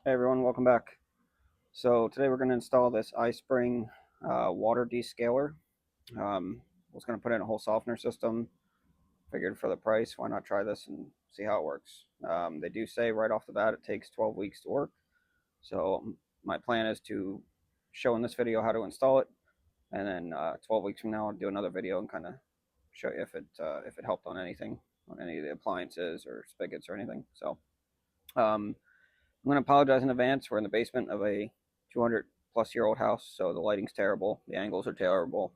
Hey everyone, welcome back. So today we're going to install this Ispring water descaler. Was going to put in a whole softener system. Figured for the price, why not try this and see how it works. They do say right off the bat it takes 12 weeks to work. So my plan is to show in this video how to install it, and then 12 weeks from now I'll do another video and kind of show you if it helped on anything, on any of the appliances or spigots or anything. So I'm going to apologize in advance. We're in the basement of a 200-plus-year-old house, so the lighting's terrible. The angles are terrible.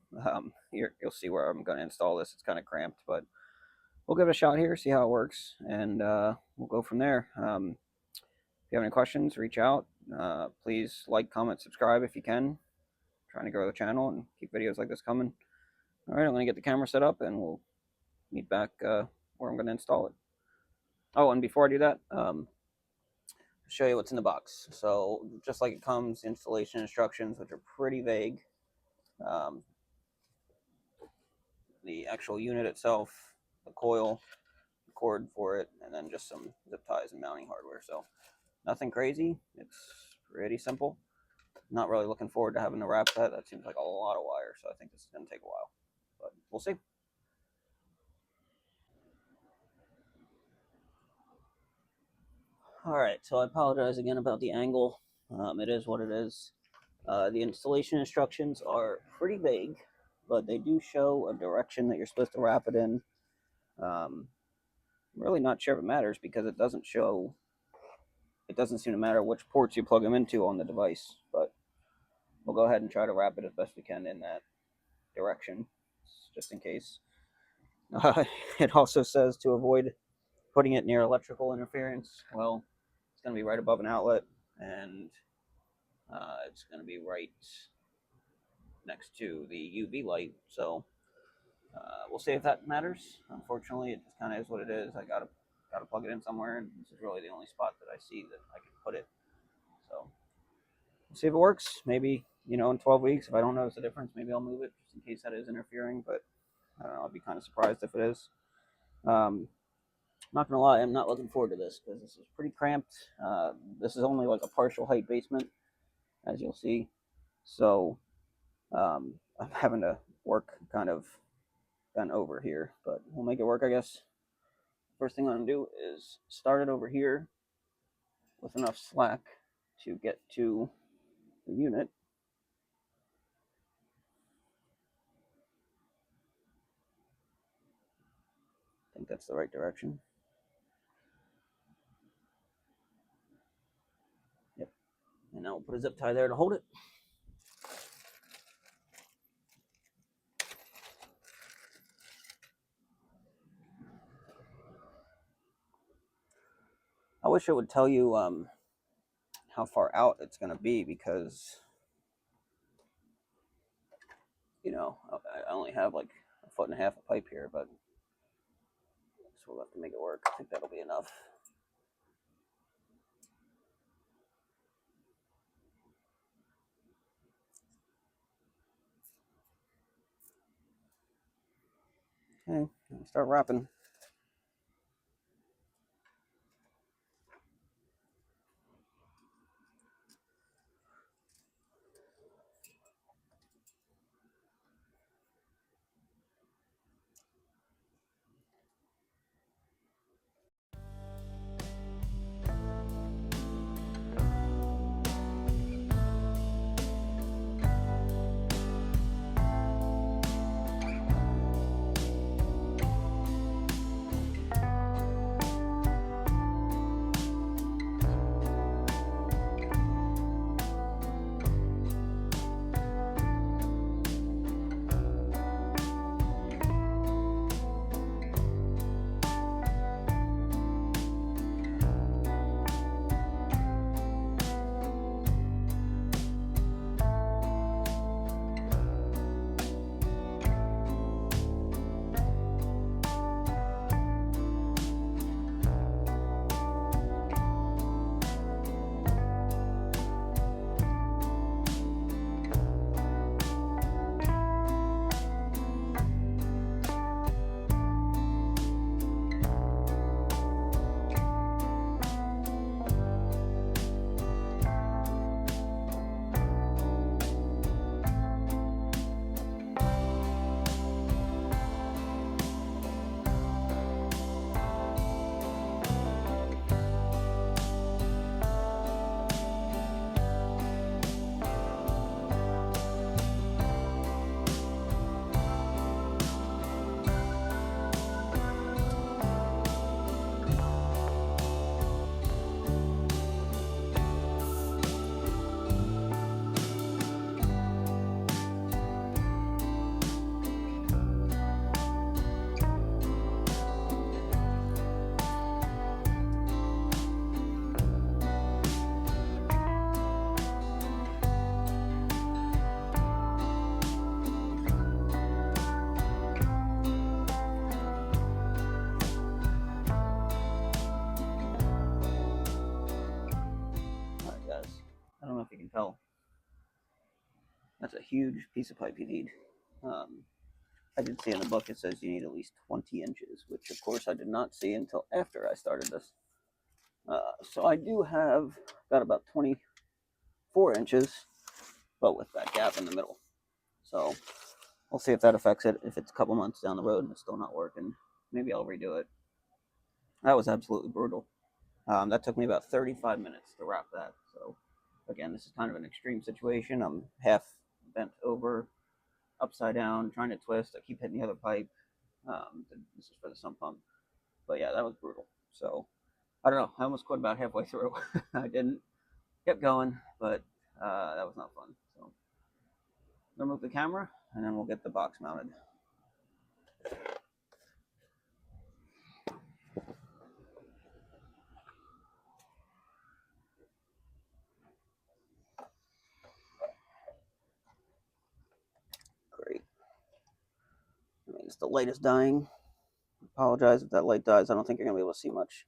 You'll see where I'm going to install this. It's kind of cramped, but we'll give it a shot here, see how it works, and we'll go from there. If you have any questions, reach out. Please like, comment, subscribe if you can. I'm trying to grow the channel and keep videos like this coming. All right, I'm going to get the camera set up, and we'll meet back where I'm going to install it. Oh, and before I do that, show you what's in the box. So just like it comes, installation instructions, which are pretty vague. The actual unit itself, the coil, the cord for it, and then just some zip ties and mounting hardware. So nothing crazy. It's pretty simple. Not really looking forward to having to wrap that. That seems like a lot of wire, so I think this is going to take a while. But we'll see. All right, so I apologize again about the angle. It is what it is. The installation instructions are pretty vague, but they do show a direction that you're supposed to wrap it in. I'm really not sure if it matters because it doesn't seem to matter which ports you plug them into on the device, but we'll go ahead and try to wrap it as best we can in that direction, just in case. It also says to avoid putting it near electrical interference. Well, it's going to be right above an outlet, and it's going to be right next to the UV light, so we'll see if that matters. Unfortunately, it just kind of is what it is. I gotta plug it in somewhere, and this is really the only spot that I see that I can put it. So we'll see if it works. Maybe, in 12 weeks, if I don't notice a difference, maybe I'll move it just in case that is interfering, but I don't know, I'd be kind of surprised if it is. Not gonna lie, I'm not looking forward to this because this is pretty cramped. This is only like a partial height basement, as you'll see. So I'm having to work kind of bent over here, but we'll make it work, I guess. First thing I'm going to do is start it over here with enough slack to get to the unit. I think that's the right direction. Yep. And now we'll put a zip tie there to hold it. I wish it would tell you how far out it's going to be because, I only have like 1.5 feet of pipe here, but so we'll have to make it work. I think that'll be enough. Okay, start wrapping. I don't know if you can tell. That's a huge piece of pipe you need. I did see in the book it says you need at least 20 inches, which of course I did not see until after I started this. So I do have got about 24 inches, but with that gap in the middle. So we'll see if that affects it. If it's a couple months down the road and it's still not working, maybe I'll redo it. That was absolutely brutal. That took me about 35 minutes to wrap that. So again, this is kind of an extreme situation. I'm half bent over, upside down, trying to twist. I keep hitting the other pipe. This is for the sump pump. But yeah, that was brutal. So I don't know. I almost quit about halfway through. I didn't. Kept going, but that was not fun. So remove the camera, and then we'll get the box mounted. Great. I mean, it's the light is dying. Apologize if that light dies. I don't think you're gonna be able to see much.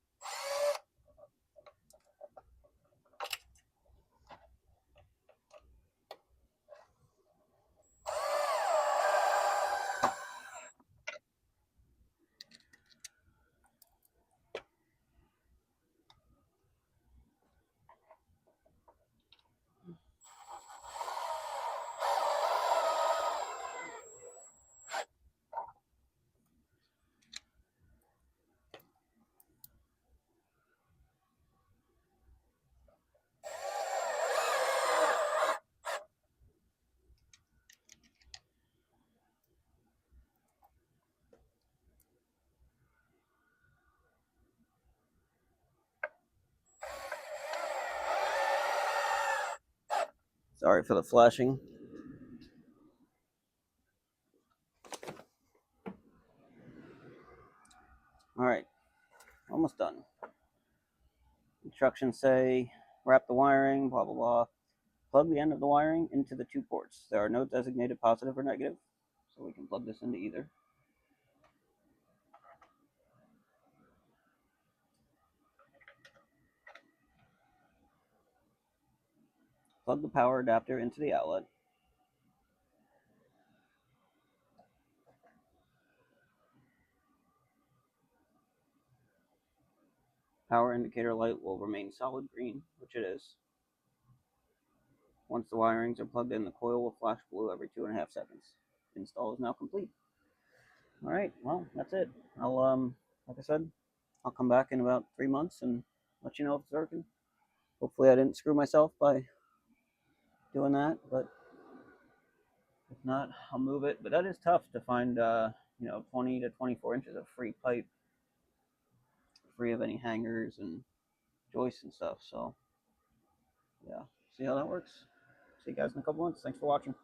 Sorry for the flashing. All right, almost done. Instructions say wrap the wiring, blah, blah, blah. Plug the end of the wiring into the two ports. There are no designated positive or negative, so we can plug this into either. Plug the power adapter into the outlet. Power indicator light will remain solid green, which it is. Once the wirings are plugged in, the coil will flash blue every 2.5 seconds. Install is now complete. All right, well, that's it. I'll, like I said, I'll come back in about 3 months and let you know if it's working. Hopefully I didn't screw myself by doing that, but if not, I'll move it. But that is tough to find, 20 to 24 inches of free pipe, free of any hangers and joists and stuff. So, yeah, see how that works. See you guys in a couple months. Thanks for watching.